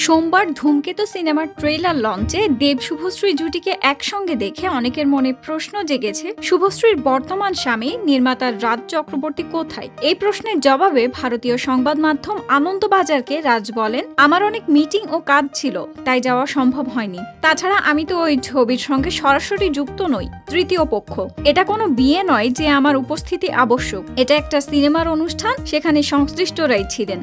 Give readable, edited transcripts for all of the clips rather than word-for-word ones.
সোমবার ধূমকেতু সিনেমার ট্রেলার লঞ্চে দেব শুভশ্রী জুটিকে একসঙ্গে দেখে অনেকের মনে প্রশ্ন জেগেছে, শুভশ্রীর বর্তমান স্বামী নির্মাতা রাজ চক্রবর্তী কোথায়? এই প্রশ্নের জবাবে ভারতীয় সংবাদ মাধ্যম আনন্দবাজারকে রাজ বলেন, আমার অনেক মিটিং ও কাজ ছিল, তাই যাওয়া সম্ভব হয়নি। তাছাড়া আমি তো ওই ছবির সঙ্গে সরাসরি যুক্ত নই, তৃতীয় পক্ষ। এটা কোনো বিয়ে নয় যে আমার উপস্থিতি আবশ্যক। এটা একটা সিনেমার অনুষ্ঠান, সেখানে সংশ্লিষ্টরাই ছিলেন।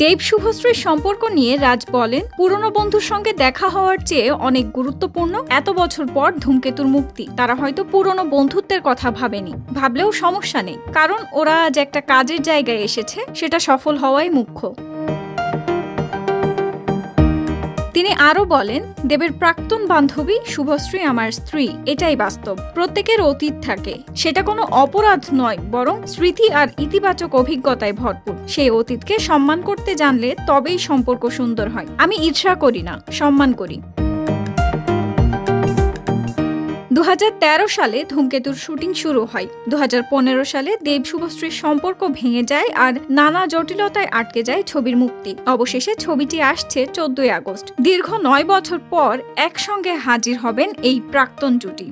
দেব শুভশ্রীর সম্পর্ক নিয়ে রাজ বলেন, পুরনো বন্ধুর সঙ্গে দেখা হওয়ার চেয়ে অনেক গুরুত্বপূর্ণ। এত বছর পর ধূমকেতুর মুক্তি, তারা হয়তো পুরনো বন্ধুত্বের কথা ভাবেনি, ভাবলেও সমস্যা নেই, কারণ ওরা আজ একটা কাজের জায়গায় এসেছে, সেটা সফল হওয়াই মুখ্য। তিনি আরো বলেন, দেবের প্রাক্তন বান্ধবী শুভশ্রী আমার স্ত্রী, এটাই বাস্তব। প্রত্যেকের অতীত থাকে, সেটা কোনো অপরাধ নয়, বরং স্মৃতি আর ইতিবাচক অভিজ্ঞতায় ভরপুর। সেই অতীতকে সম্মান করতে জানলে তবেই সম্পর্ক সুন্দর হয়। আমি ঈর্ষা করি না, সম্মান করি। 2013 সালে ধূমকেতুর শুটিং শুরু হয়। 2015 সালে দেব শুভশ্রীর সম্পর্ক ভেঙে যায় আর নানা জটিলতায় আটকে যায় ছবির মুক্তি। অবশেষে ছবিটি আসছে 14 আগস্ট। দীর্ঘ 9 বছর পর একসঙ্গে হাজির হবেন এই প্রাক্তন জুটি।